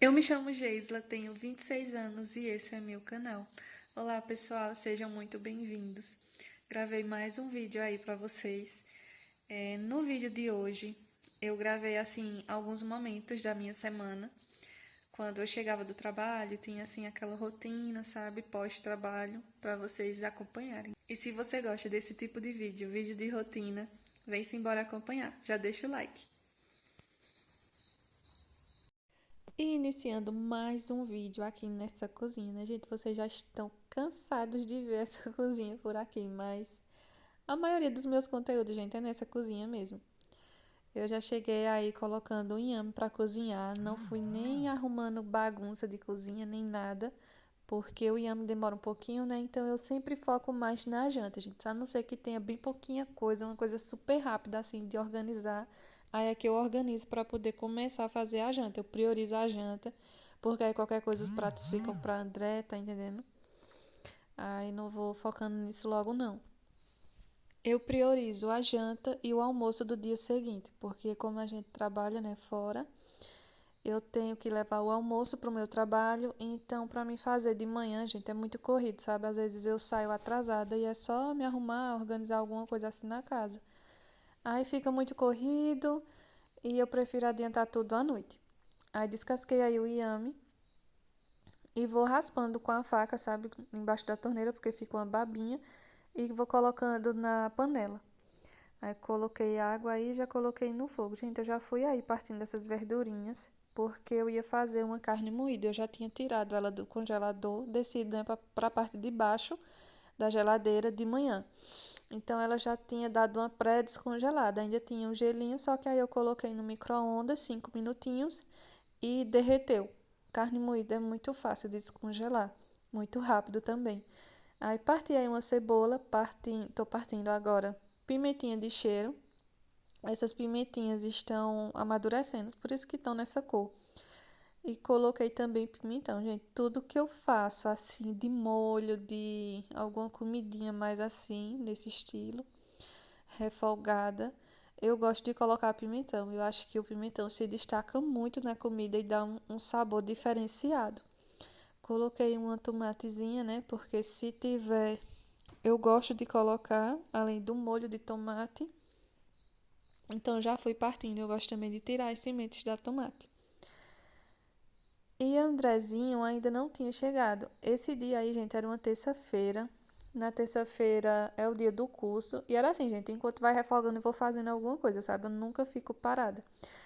Eu me chamo Geisla, tenho 26 anos e esse é meu canal. Olá pessoal, sejam muito bem-vindos. Gravei mais um vídeo aí pra vocês. No vídeo de hoje, eu gravei assim alguns momentos da minha semana. Quando eu chegava do trabalho, tinha assim aquela rotina, sabe, pós-trabalho, pra vocês acompanharem. E se você gosta desse tipo de vídeo de rotina, vem-se embora acompanhar. Já deixa o like. E iniciando mais um vídeo aqui nessa cozinha, né, gente? Vocês já estão cansados de ver essa cozinha por aqui, mas a maioria dos meus conteúdos, gente, é nessa cozinha mesmo. Eu já cheguei aí colocando o inhame para cozinhar, não fui nem arrumando bagunça de cozinha nem nada, porque o inhame demora um pouquinho, né? Então eu sempre foco mais na janta, gente. A não ser que tenha bem pouquinha coisa, uma coisa super rápida assim de organizar. Aí é que eu organizo para poder começar a fazer a janta. Eu priorizo a janta, porque aí qualquer coisa os pratos ficam para André, tá entendendo? Aí não vou focando nisso logo não. Eu priorizo a janta e o almoço do dia seguinte, porque como a gente trabalha, né, fora, eu tenho que levar o almoço para o meu trabalho, então para mim fazer de manhã, gente, é muito corrido, sabe? Às vezes eu saio atrasada e é só me arrumar, organizar alguma coisa assim na casa. Aí fica muito corrido e eu prefiro adiantar tudo à noite. Aí descasquei aí o inhame e vou raspando com a faca, sabe? Embaixo da torneira, porque fica uma babinha, e vou colocando na panela. Aí coloquei água aí e já coloquei no fogo. Gente, eu já fui aí partindo dessas verdurinhas, porque eu ia fazer uma carne moída. Eu já tinha tirado ela do congelador, descido, né, para a parte de baixo da geladeira de manhã. Então ela já tinha dado uma pré-descongelada. Ainda tinha um gelinho, só que aí eu coloquei no micro-ondas 5 minutinhos e derreteu. Carne moída é muito fácil de descongelar, muito rápido também. Aí parti aí uma cebola, tô partindo agora pimentinha de cheiro. Essas pimentinhas estão amadurecendo, por isso que estão nessa cor. E coloquei também pimentão, gente. Tudo que eu faço assim de molho, de alguma comidinha mais assim, desse estilo, refogada, eu gosto de colocar pimentão. Eu acho que o pimentão se destaca muito na comida e dá um sabor diferenciado. Coloquei uma tomatezinha, né? Porque se tiver, eu gosto de colocar, além do molho de tomate. Então já fui partindo. Eu gosto também de tirar as sementes da tomate. E Andrezinho ainda não tinha chegado. Esse dia aí, gente, era uma terça-feira. Na terça-feira é o dia do curso. E era assim, gente, enquanto vai refogando, eu vou fazendo alguma coisa, sabe? Eu nunca fico parada.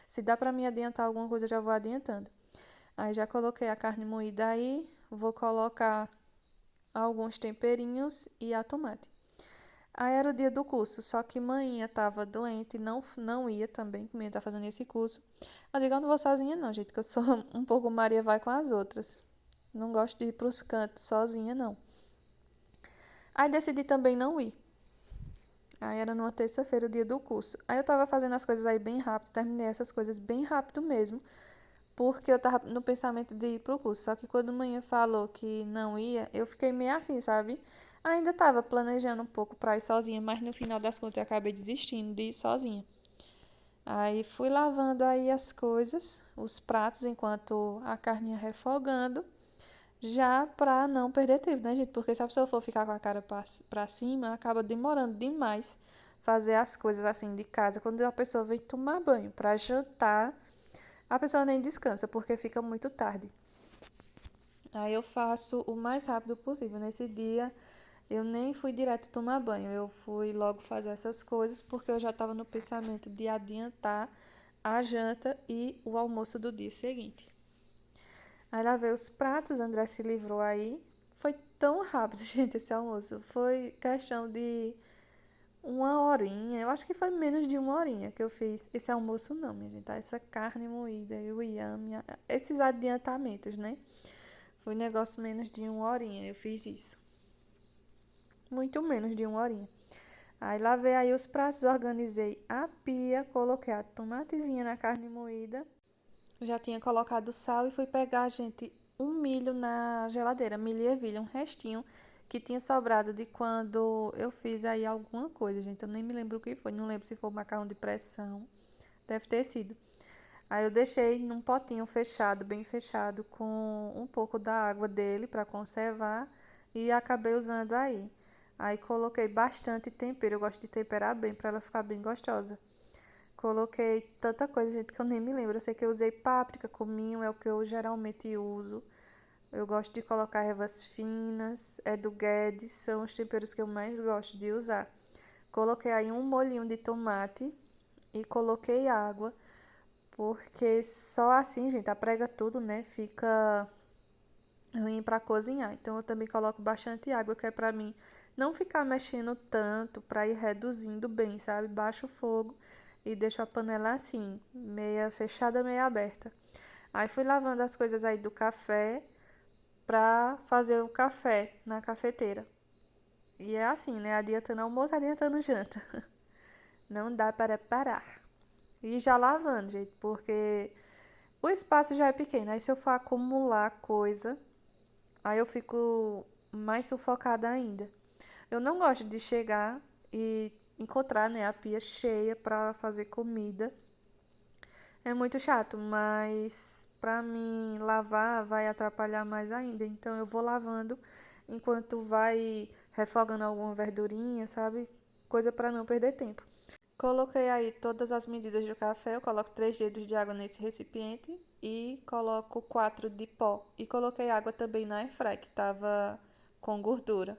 Se dá pra me adiantar alguma coisa, eu já vou adiantando. Aí já coloquei a carne moída aí. Vou colocar alguns temperinhos e a tomate. Aí era o dia do curso, só que manhã tava doente, não ia também, manhã tá fazendo esse curso. Eu digo, eu não vou sozinha não, gente, que eu sou um pouco Maria vai com as outras. Não gosto de ir pros cantos sozinha, não. Aí decidi também não ir. Aí era numa terça-feira, o dia do curso. Aí eu tava fazendo as coisas aí bem rápido, terminei essas coisas bem rápido mesmo, porque eu tava no pensamento de ir pro curso. Só que quando manhã falou que não ia, eu fiquei meio assim, sabe? Ainda tava planejando um pouco pra ir sozinha, mas no final das contas eu acabei desistindo de ir sozinha. Aí fui lavando aí as coisas, os pratos, enquanto a carne ia refogando, já pra não perder tempo, né, gente? Porque se a pessoa for ficar com a cara pra cima, acaba demorando demais fazer as coisas assim de casa. Quando a pessoa vem tomar banho pra jantar, a pessoa nem descansa, porque fica muito tarde. Aí eu faço o mais rápido possível. Nesse dia, eu nem fui direto tomar banho. Eu fui logo fazer essas coisas, porque eu já estava no pensamento de adiantar a janta e o almoço do dia seguinte. Aí lavei os pratos, André se livrou aí. Foi tão rápido, gente, esse almoço. Foi questão de uma horinha. Eu acho que foi menos de uma horinha que eu fiz esse almoço, não, minha gente. Tá? Essa carne moída e o inhame, esses adiantamentos, né? Foi negócio menos de uma horinha. Eu fiz isso. Muito menos de uma horinha. Aí lavei aí os pratos, organizei a pia, coloquei a tomatezinha na carne moída. Já tinha colocado sal e fui pegar, gente, um milho na geladeira, milho e ervilha, um restinho que tinha sobrado de quando eu fiz aí alguma coisa, gente. Eu nem me lembro o que foi, não lembro se foi macarrão de pressão, deve ter sido. Aí eu deixei num potinho fechado, bem fechado, com um pouco da água dele para conservar e acabei usando aí. Aí coloquei bastante tempero, eu gosto de temperar bem para ela ficar bem gostosa. Coloquei tanta coisa, gente, que eu nem me lembro. Eu sei que eu usei páprica, cominho, é o que eu geralmente uso. Eu gosto de colocar ervas finas, é do Guedes, são os temperos que eu mais gosto de usar. Coloquei aí um molhinho de tomate e coloquei água, porque só assim, gente, a prega tudo, né, fica ruim para cozinhar. Então eu também coloco bastante água, que é para mim não ficar mexendo tanto, para ir reduzindo bem, sabe? Baixo o fogo e deixo a panela assim, meia fechada, meia aberta. Aí fui lavando as coisas aí do café para fazer o café na cafeteira. E é assim, né? Adiantando almoço, adiantando janta. Não dá para parar. E já lavando, gente, porque o espaço já é pequeno. Aí se eu for acumular coisa, aí eu fico mais sufocada ainda. Eu não gosto de chegar e encontrar, né, a pia cheia para fazer comida. É muito chato, mas pra mim lavar vai atrapalhar mais ainda. Então eu vou lavando enquanto vai refogando alguma verdurinha, sabe? Coisa para não perder tempo. Coloquei aí todas as medidas do café. Eu coloco 3 dedos de água nesse recipiente e coloco 4 de pó. E coloquei água também na airfryer, que tava com gordura.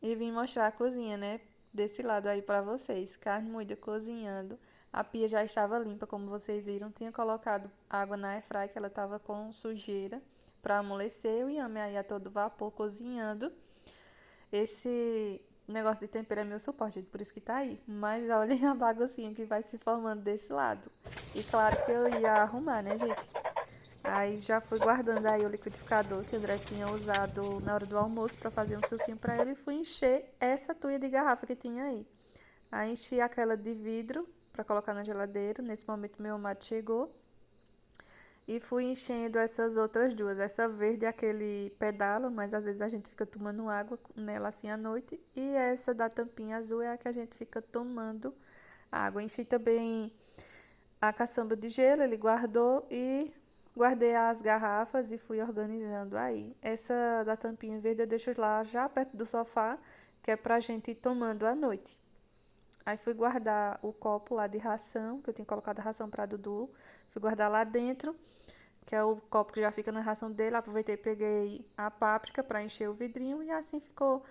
E vim mostrar a cozinha, né? Desse lado aí pra vocês. Carne moída cozinhando. A pia já estava limpa, como vocês viram. Tinha colocado água na airfryer, que ela estava com sujeira para amolecer. O inhame aí a todo vapor cozinhando. Esse negócio de tempero é meu suporte, gente, por isso que tá aí. Mas olhem a baguncinha que vai se formando desse lado. E claro que eu ia arrumar, né, gente? Aí já fui guardando aí o liquidificador que o André tinha usado na hora do almoço para fazer um suquinho para ele e fui encher essa tuia de garrafa que tinha aí. Aí enchi aquela de vidro para colocar na geladeira. Nesse momento meu mate chegou e fui enchendo essas outras duas. Essa verde é aquele pedala, mas às vezes a gente fica tomando água nela assim à noite. E essa da tampinha azul é a que a gente fica tomando água. Enchi também a caçamba de gelo, ele guardou e guardei as garrafas e fui organizando aí. Essa da tampinha verde eu deixo lá já perto do sofá, que é pra gente ir tomando à noite. Aí fui guardar o copo lá de ração, que eu tinha colocado a ração pra Dudu. Fui guardar lá dentro, que é o copo que já fica na ração dele. Aproveitei e peguei a páprica pra encher o vidrinho e assim ficou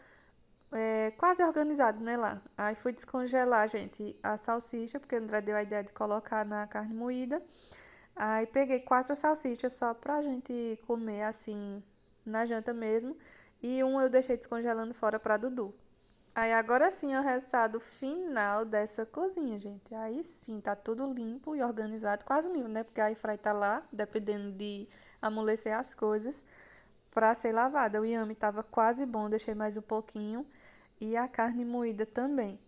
quase organizado, né, lá. Aí fui descongelar, gente, a salsicha, porque o André deu a ideia de colocar na carne moída. Aí peguei 4 salsichas só pra gente comer assim na janta mesmo. E um eu deixei descongelando fora pra Dudu. Aí agora sim é o resultado final dessa cozinha, gente. Aí sim, tá tudo limpo e organizado, quase limpo, né? Porque a airfryer tá lá, dependendo de amolecer as coisas, pra ser lavada. O inhame tava quase bom, deixei mais um pouquinho. E a carne moída também.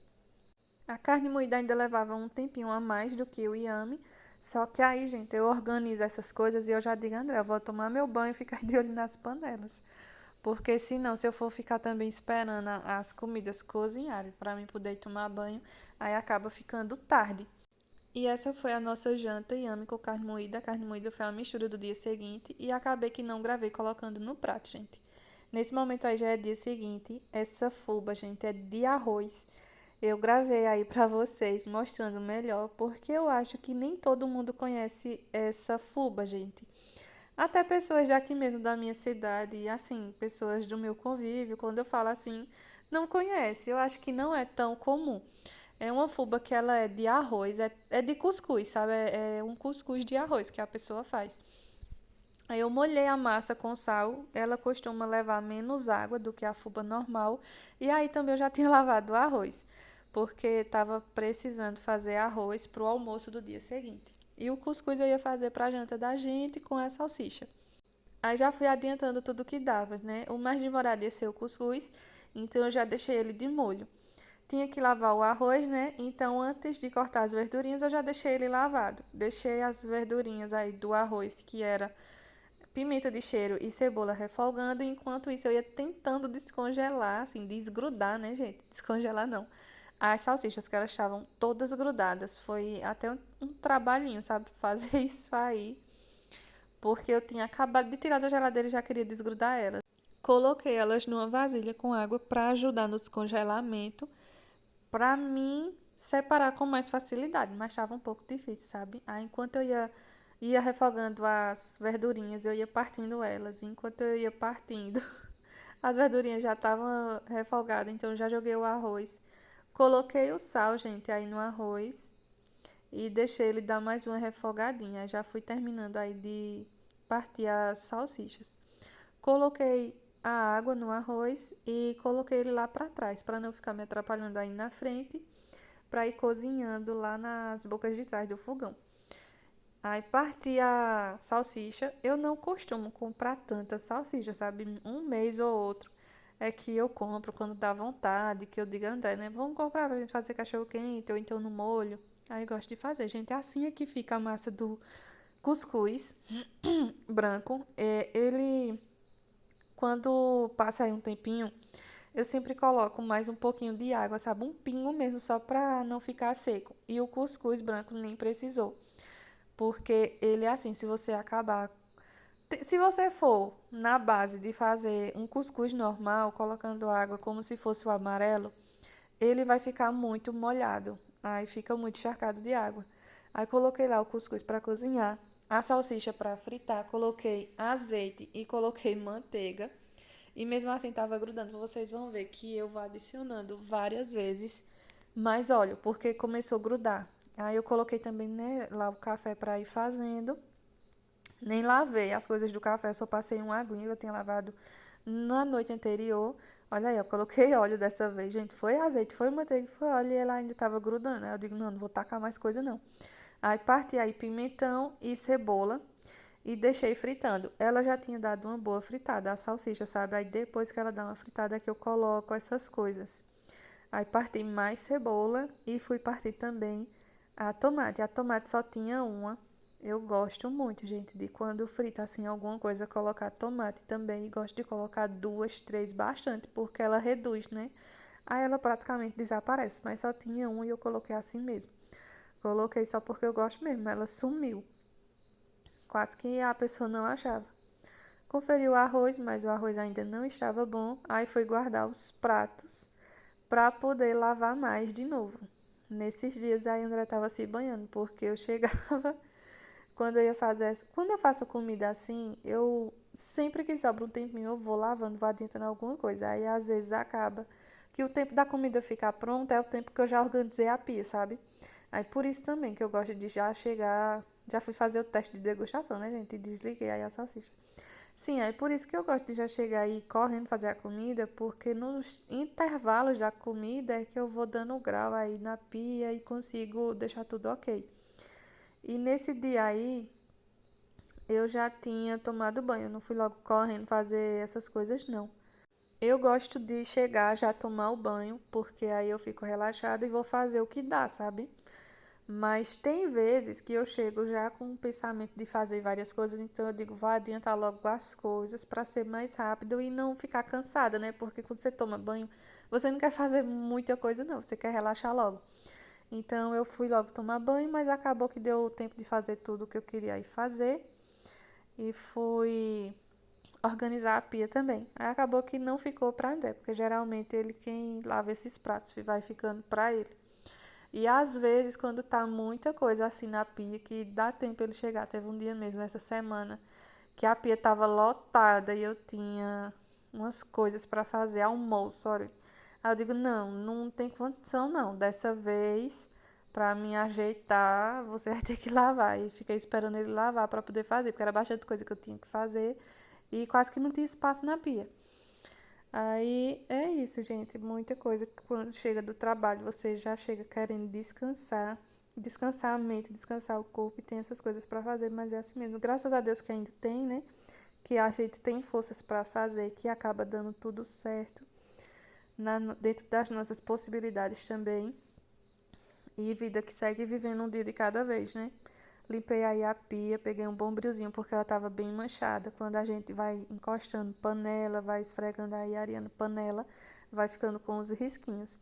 A carne moída ainda levava um tempinho a mais do que o inhame. Só que aí, gente, eu organizo essas coisas e eu já digo, André, eu vou tomar meu banho e ficar de olho nas panelas. Porque senão, se eu for ficar também esperando as comidas cozinharem para mim poder tomar banho, aí acaba ficando tarde. E essa foi a nossa janta inhame com carne moída. A carne moída foi a mistura do dia seguinte e acabei que não gravei colocando no prato, gente. Nesse momento aí já é dia seguinte. Essa fuba, gente, é de arroz. Eu gravei aí pra vocês mostrando melhor, porque eu acho que nem todo mundo conhece essa fuba, gente. Até pessoas daqui mesmo da minha cidade, e assim, pessoas do meu convívio, quando eu falo assim, não conhece. Eu acho que não é tão comum. É uma fuba que ela é de arroz, é de cuscuz, sabe? É um cuscuz de arroz que a pessoa faz. Aí eu molhei a massa com sal, ela costuma levar menos água do que a fuba normal. E aí também eu já tinha lavado o arroz, porque estava precisando fazer arroz para o almoço do dia seguinte. E o cuscuz eu ia fazer para a janta da gente com a salsicha. Aí já fui adiantando tudo que dava, né? O mais demorado ia ser o cuscuz, então eu já deixei ele de molho. Tinha que lavar o arroz, né? Então, antes de cortar as verdurinhas, eu já deixei ele lavado. Deixei as verdurinhas aí do arroz, que era pimenta de cheiro e cebola refogando. Enquanto isso, eu ia tentando descongelar, assim, desgrudar, né, gente? Descongelar não. as salsichas que elas estavam todas grudadas. Foi até um trabalhinho, sabe, fazer isso aí, porque eu tinha acabado de tirar da geladeira e já queria desgrudar elas. Coloquei elas numa vasilha com água para ajudar no descongelamento, para mim separar com mais facilidade, mas estava um pouco difícil, sabe? Aí enquanto eu ia refogando as verdurinhas, eu ia partindo elas, enquanto eu ia partindo, as verdurinhas já estavam refogadas, então eu já joguei o arroz. Coloquei o sal, gente, aí no arroz e deixei ele dar mais uma refogadinha. Já fui terminando aí de partir as salsichas. Coloquei a água no arroz e coloquei ele lá para trás, para não ficar me atrapalhando aí na frente, para ir cozinhando lá nas bocas de trás do fogão. Aí parti a salsicha. Eu não costumo comprar tanta salsicha, sabe? Um mês ou outro é que eu compro quando dá vontade, que eu digo, André, né? Vamos comprar pra gente fazer cachorro quente ou então no molho. Aí eu gosto de fazer, gente. É assim é que fica a massa do cuscuz branco. Ele, quando passa aí um tempinho, eu sempre coloco mais um pouquinho de água, sabe? Um pingo mesmo, só pra não ficar seco. E o cuscuz branco nem precisou. Porque ele é assim, se você acabar. Se você for na base de fazer um cuscuz normal, colocando água como se fosse o amarelo, ele vai ficar muito molhado. Aí fica muito encharcado de água. Aí coloquei lá o cuscuz para cozinhar, a salsicha para fritar, coloquei azeite e coloquei manteiga. E mesmo assim estava grudando. Vocês vão ver que eu vou adicionando várias vezes mais óleo, porque começou a grudar. Aí eu coloquei também, né, lá o café para ir fazendo. Nem lavei as coisas do café, só passei uma aguinha que eu tinha lavado na noite anterior. Olha aí, eu coloquei óleo dessa vez, gente. Foi azeite, foi manteiga, foi óleo e ela ainda estava grudando. Aí eu digo, não, não vou tacar mais coisa não. Aí parti aí pimentão e cebola e deixei fritando. Ela já tinha dado uma boa fritada, a salsicha, sabe? Aí depois que ela dá uma fritada é que eu coloco essas coisas. Aí parti mais cebola e fui partir também a tomate. A tomate só tinha uma. Eu gosto muito, gente, de quando frita assim alguma coisa, colocar tomate também. E gosto de colocar duas, três, bastante, porque ela reduz, né? Aí ela praticamente desaparece, mas só tinha uma e eu coloquei assim mesmo. Coloquei só porque eu gosto mesmo, ela sumiu. Quase que a pessoa não achava. Conferi o arroz, mas o arroz ainda não estava bom. Aí fui guardar os pratos para poder lavar mais de novo. Nesses dias aí André estava se banhando, porque eu chegava, quando eu ia fazer, quando eu faço comida assim, eu sempre que sobra um tempinho eu vou lavando, vou adiantando alguma coisa. Aí às vezes acaba que o tempo da comida ficar pronta é o tempo que eu já organizei a pia, sabe? Aí por isso também que eu gosto de já chegar, já fui fazer o teste de degustação, né, gente? E desliguei aí a salsicha. Sim, é por isso que eu gosto de já chegar aí correndo fazer a comida, porque nos intervalos da comida é que eu vou dando o grau aí na pia e consigo deixar tudo ok. E nesse dia aí eu já tinha tomado banho, eu não fui logo correndo fazer essas coisas não. Eu gosto de chegar já tomar o banho, porque aí eu fico relaxada e vou fazer o que dá, sabe? Mas tem vezes que eu chego já com o pensamento de fazer várias coisas, então eu digo, vou adiantar logo as coisas para ser mais rápido e não ficar cansada, né? Porque quando você toma banho, você não quer fazer muita coisa, não, você quer relaxar logo. Então eu fui logo tomar banho, mas acabou que deu tempo de fazer tudo o que eu queria ir fazer e fui organizar a pia também. Aí acabou que não ficou para André, porque geralmente ele quem lava esses pratos vai ficando para ele. E às vezes, quando tá muita coisa assim na pia, que dá tempo ele chegar. Teve um dia mesmo, essa semana, que a pia tava lotada e eu tinha umas coisas para fazer, almoço, olha. Aí eu digo, não, não tem condição não. Dessa vez, para me ajeitar, você vai ter que lavar. E fiquei esperando ele lavar para poder fazer, porque era bastante coisa que eu tinha que fazer e quase que não tinha espaço na pia. Aí é isso, gente. Muita coisa que quando chega do trabalho, você já chega querendo descansar, descansar a mente, descansar o corpo e tem essas coisas para fazer, mas é assim mesmo. Graças a Deus que ainda tem, né? Que a gente tem forças para fazer, que acaba dando tudo certo dentro das nossas possibilidades também. E vida que segue vivendo um dia de cada vez, né? Limpei aí a pia, peguei um bombrilzinho porque ela estava bem manchada. Quando a gente vai encostando panela, vai esfregando aí, areando panela, vai ficando com os risquinhos.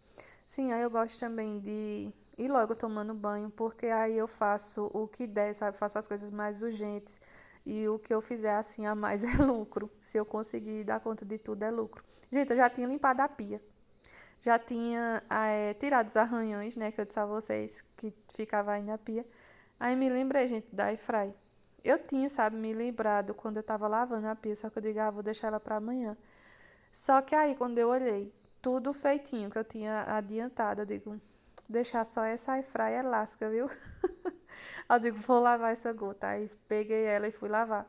Sim, aí eu gosto também de ir logo tomando banho, porque aí eu faço o que der, sabe? Faço as coisas mais urgentes. E o que eu fizer assim a mais é lucro. Se eu conseguir dar conta de tudo, é lucro. Gente, eu já tinha limpado a pia. Já tinha tirado os arranhões, né? Que eu disse a vocês que ficava aí na pia. Aí me lembrei, gente, da airfry. Eu tinha, sabe, me lembrado quando eu tava lavando a pia, só que eu digo, vou deixar ela pra amanhã. Só que aí, quando eu olhei, tudo feitinho que eu tinha adiantado, eu digo, deixar só essa airfry é lasca, viu? Eu digo, vou lavar essa gota. Aí peguei ela e fui lavar.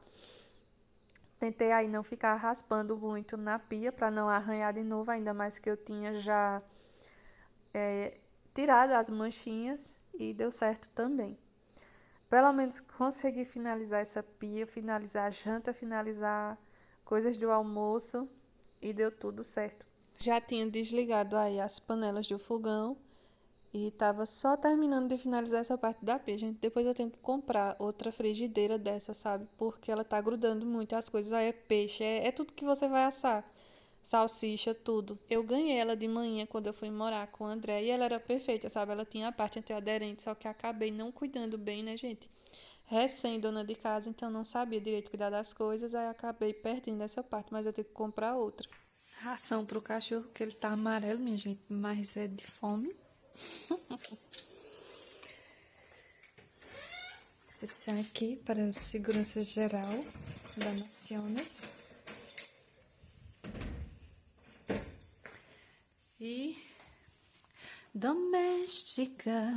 Tentei aí não ficar raspando muito na pia para não arranhar de novo, ainda mais que eu tinha já é, tirado as manchinhas e deu certo também. Pelo menos consegui finalizar essa pia, finalizar a janta, finalizar coisas do almoço e deu tudo certo. Já tinha desligado aí as panelas do fogão e tava só terminando de finalizar essa parte da pia, gente. Depois eu tenho que comprar outra frigideira dessa, sabe? Porque ela tá grudando muito as coisas. Aí é peixe, é tudo que você vai assar. Salsicha, tudo. Eu ganhei ela de manhã quando eu fui morar com o André e ela era perfeita, sabe? Ela tinha a parte antiaderente, só que acabei não cuidando bem, né, gente? Recém-dona de casa, então não sabia direito cuidar das coisas, aí acabei perdendo essa parte, mas eu tenho que comprar outra. Ração pro cachorro, que ele tá amarelo, minha gente, mas é de fome. Fechar aqui para a segurança geral da Naciones. E doméstica.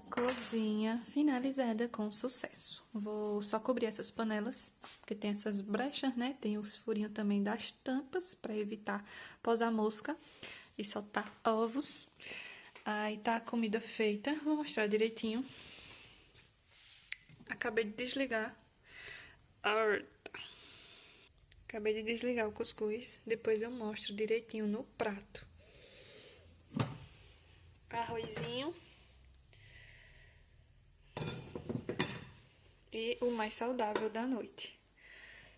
Cozinha finalizada com sucesso. Vou só cobrir essas panelas, porque tem essas brechas, né? Tem os furinhos também das tampas, para evitar posar mosca e soltar ovos. Aí tá a comida feita, vou mostrar direitinho. Acabei de desligar. Acabei de desligar o cuscuz, depois eu mostro direitinho no prato. Arrozinho. E o mais saudável da noite,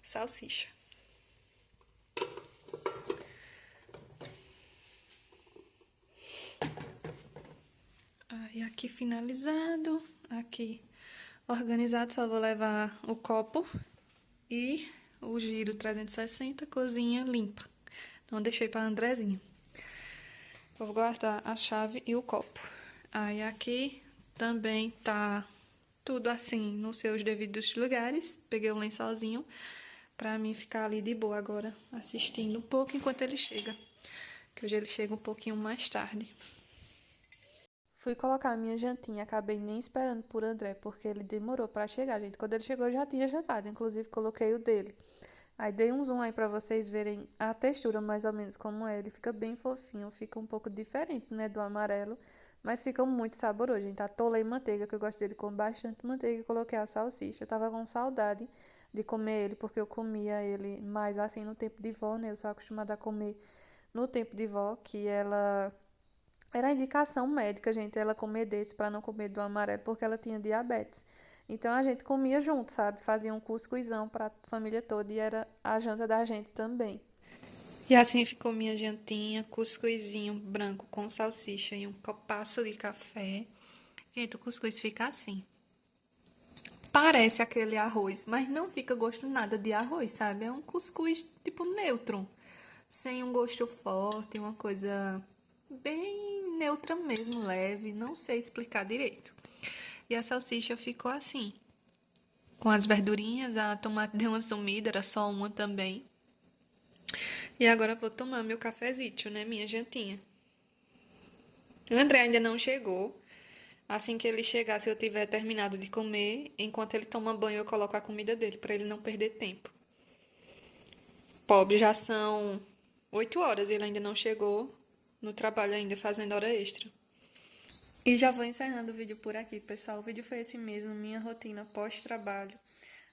salsicha. Aí aqui finalizado, aqui organizado, só vou levar o copo e o giro 360, cozinha limpa. Não deixei para Andrezinho. Vou guardar a chave e o copo. Aí aqui também tá tudo assim nos seus devidos lugares. Peguei um lençolzinho pra mim ficar ali de boa agora, assistindo um pouco enquanto ele chega. Que hoje ele chega um pouquinho mais tarde. Fui colocar a minha jantinha, acabei nem esperando por André, porque ele demorou pra chegar, gente. Quando ele chegou, eu já tinha jantado, inclusive coloquei o dele. Aí dei um zoom aí pra vocês verem a textura mais ou menos como é. Ele fica bem fofinho, fica um pouco diferente, né, do amarelo, mas fica muito saboroso, gente. Atolei manteiga, que eu gosto dele com bastante manteiga, e coloquei a salsicha. Eu tava com saudade de comer ele, porque eu comia ele mais assim no tempo de vó, né? Eu sou acostumada a comer no tempo de vó, que ela era indicação médica, gente, ela comer desse para não comer do amarelo, porque ela tinha diabetes. Então a gente comia junto, sabe? Fazia um cuscuzão para a família toda e era a janta da gente também. E assim ficou minha jantinha, cuscuzinho branco com salsicha e um copaço de café. Gente, o cuscuz fica assim. Parece aquele arroz, mas não fica gosto nada de arroz, sabe? É um cuscuz tipo neutro, sem um gosto forte, uma coisa bem neutra mesmo, leve, não sei explicar direito. E a salsicha ficou assim, com as verdurinhas, a tomate deu uma sumida, era só uma também. E agora vou tomar meu cafezinho, né, minha jantinha. O André ainda não chegou. Assim que ele chegar, se eu tiver terminado de comer, enquanto ele toma banho, eu coloco a comida dele, para ele não perder tempo. Pobre, já são 8 horas e ele ainda não chegou no trabalho ainda, fazendo hora extra. E já vou encerrando o vídeo por aqui, pessoal. O vídeo foi esse mesmo, minha rotina pós-trabalho.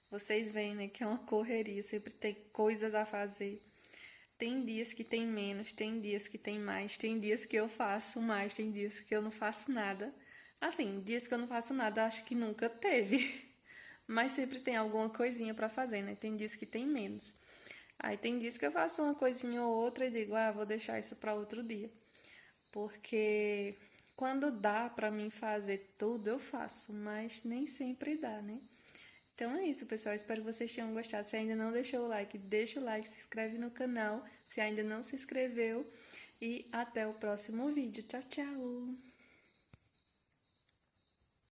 Vocês veem, né, que é uma correria, sempre tem coisas a fazer. Tem dias que tem menos, tem dias que tem mais, tem dias que eu faço mais, tem dias que eu não faço nada. Assim, dias que eu não faço nada, acho que nunca teve. Mas sempre tem alguma coisinha pra fazer, né? Tem dias que tem menos. Aí tem dias que eu faço uma coisinha ou outra e digo, vou deixar isso pra outro dia. porque quando dá pra mim fazer tudo, eu faço, mas nem sempre dá, né? Então é isso, pessoal. Espero que vocês tenham gostado. Se ainda não deixou o like, deixa o like, se inscreve no canal se ainda não se inscreveu. E até o próximo vídeo. Tchau, tchau!